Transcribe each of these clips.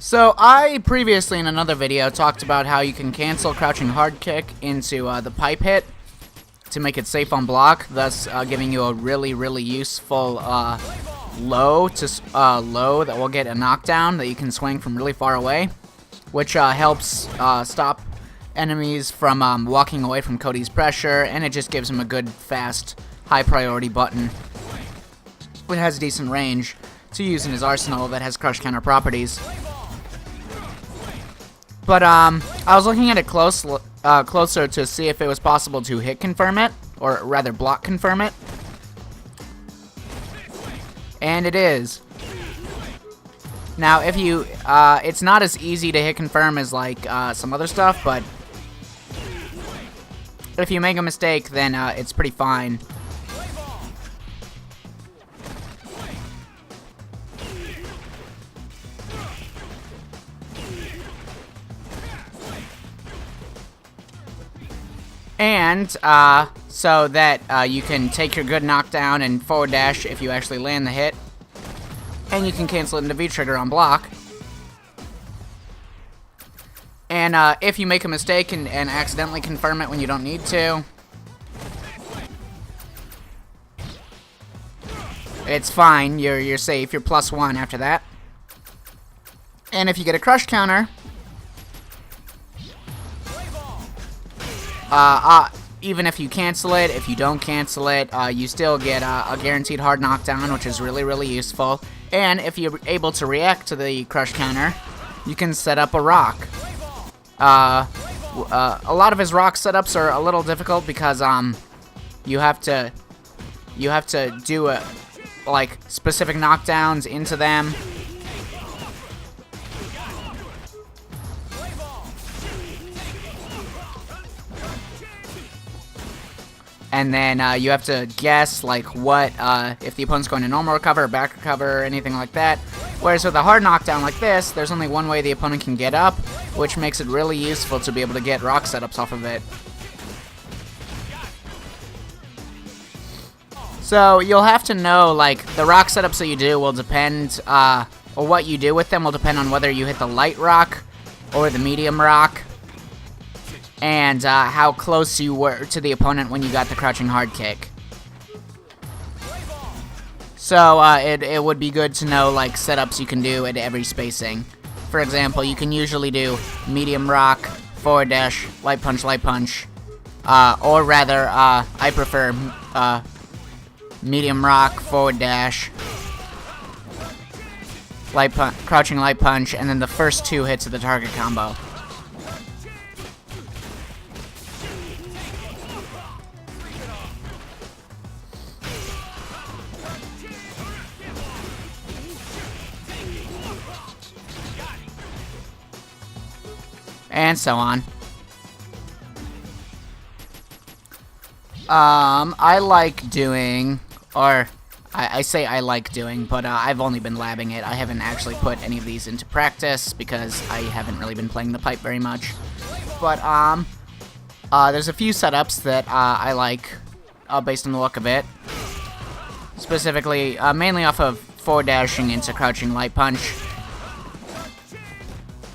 So I previously in another video talked about how you can cancel crouching hard kick into the pipe hit to make it safe on block, thus giving you a really useful low that will get a knockdown that you can swing from really far away, which helps stop enemies from walking away from Cody's pressure, and it just gives him a good, fast, high priority button. It has decent range to use in his arsenal that has crush counter properties. But I was looking at it closer to see if it was possible to hit confirm it, or rather block confirm it. And it is. Now, if you, it's not as easy to hit confirm as like some other stuff, but if you make a mistake, then it's pretty fine. And so that you can take your good knockdown and forward dash if you actually land the hit, and you can cancel it into V-trigger on block. And if you make a mistake and accidentally confirm it when you don't need to, it's fine. You're safe. You're +1 after that. And if you get a crush counter, even if you cancel it, if you don't cancel it, you still get a guaranteed hard knockdown, which is really useful. And if you're able to react to the crush counter, you can set up a rock. A lot of his rock setups are a little difficult because you have to do like specific knockdowns into them. And then you have to guess like what if the opponent's going to normal recover, back recover, or anything like that. Whereas with a hard knockdown like this, there's only one way the opponent can get up, which makes it really useful to be able to get rock setups off of it. So you'll have to know, like, the rock setups that you do will depend, or what you do with them will depend on whether you hit the light rock or the medium rock, and how close you were to the opponent when you got the crouching hard kick. So it would be good to know like setups you can do at every spacing. For example, you can usually do medium rock, forward dash, light punch, or rather I prefer medium rock, forward dash, crouching light punch, and then the first two hits of the target combo. And so on. I like doing, or I say I like doing, but I've only been labbing it. I haven't actually put any of these into practice because I haven't really been playing the pipe very much. But there's a few setups that I like based on the look of it. Specifically, mainly off of forward dashing into crouching light punch.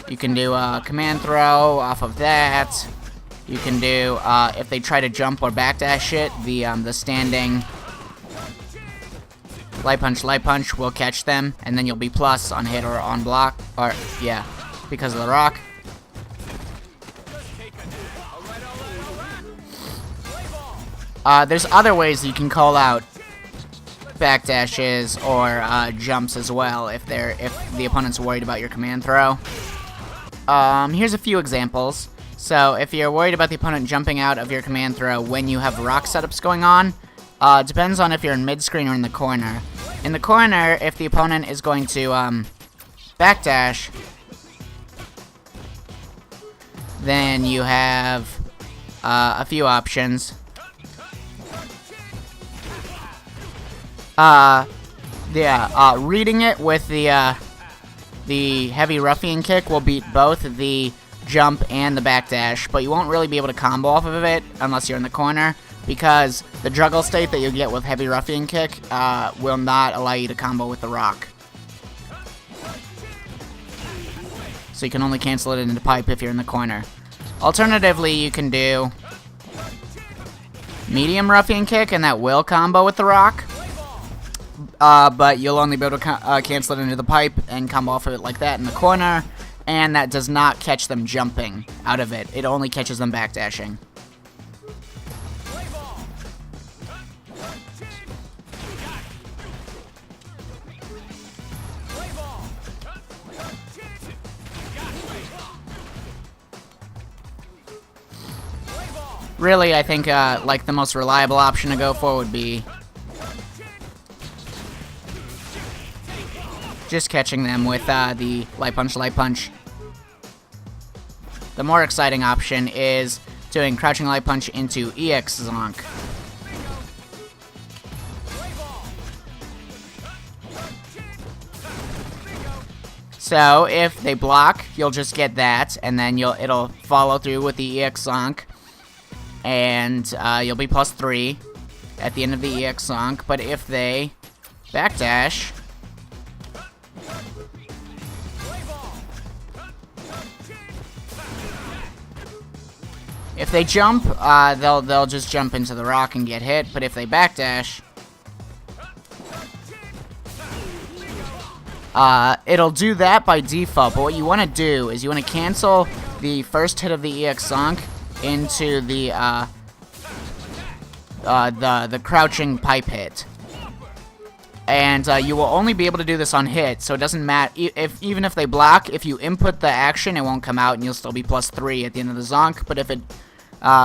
You can do a command throw off of that. You can do, if they try to jump or backdash it, the standing light punch will catch them, and then you'll be plus on hit or on block, or, yeah, because of the rock. There's other ways you can call out backdashes or jumps as well if the opponent's worried about your command throw. Here's a few examples. So, if you're worried about the opponent jumping out of your command throw when you have rock setups going on, depends on if you're in mid-screen or in the corner. In the corner, if the opponent is going to backdash, then you have a few options. Reading it with the heavy ruffian kick will beat both the jump and the backdash, but you won't really be able to combo off of it unless you're in the corner, because the juggle state that you get with heavy ruffian kick will not allow you to combo with the rock. So you can only cancel it into the pipe if you're in the corner. Alternatively, you can do medium ruffian kick, and that will combo with the rock. But you'll only be able to cancel it into the pipe and come off of it like that in the corner. And that does not catch them jumping out of it. It only catches them backdashing. Really, I think like the most reliable option to go for would be just catching them with the light punch, light punch. The more exciting option is doing crouching light punch into EX zonk. So if they block, you'll just get that, and then it'll follow through with the EX zonk, and you'll be +3 at the end of the EX zonk. But if they backdash, if they jump, they'll just jump into the rock and get hit. But if they backdash, it'll do that by default. But what you want to do is you want to cancel the first hit of the EX zonk into the crouching pipe hit. And you will only be able to do this on hit, so it doesn't matter. Even if they block, if you input the action, it won't come out, and you'll still be +3 at the end of the zonk. But if it,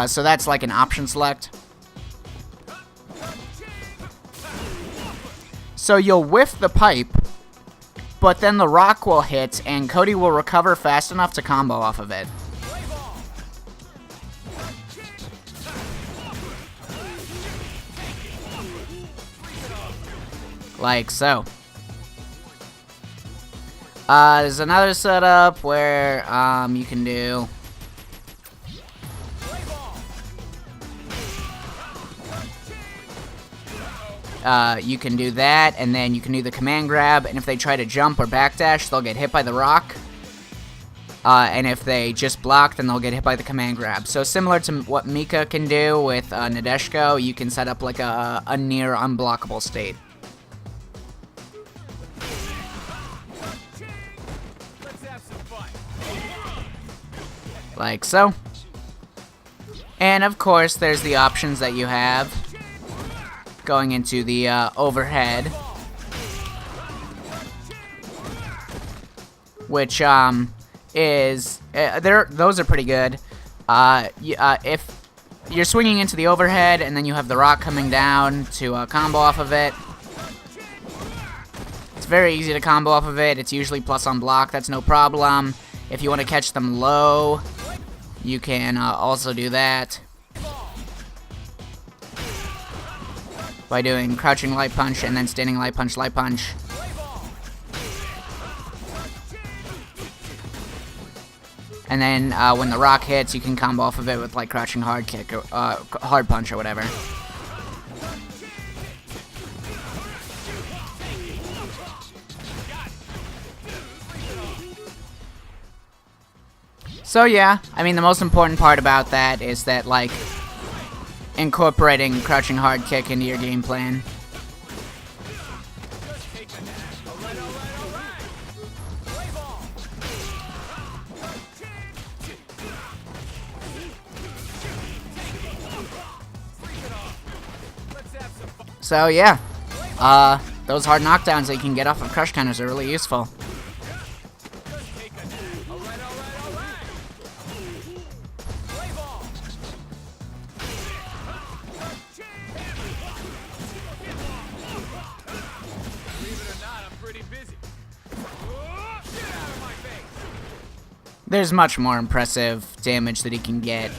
so that's like an option select. So you'll whiff the pipe, but then the rock will hit, and Cody will recover fast enough to combo off of it. Like so. There's another setup where you can do that, and then you can do the command grab, and if they try to jump or backdash, they'll get hit by the rock. And if they just block, then they'll get hit by the command grab. So similar to what Mika can do with Nadeshko, you can set up like a near unblockable state. Like so. And of course, there's the options that you have going into the overhead, which is those are pretty good. If you're swinging into the overhead and then you have the rock coming down to combo off of it, it's very easy to combo off of it. It's usually plus on block. That's no problem. If you want to catch them low, you can also do that by doing crouching light punch and then standing light punch, light punch. And then when the rock hits, you can combo off of it with like crouching hard kick or hard punch or whatever. So yeah, I mean the most important part about that is that like incorporating crouching hard kick into your game plan. So yeah, those hard knockdowns that you can get off of crush counters are really useful. There's much more impressive damage that he can get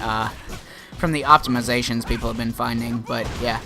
from the optimizations people have been finding, but yeah.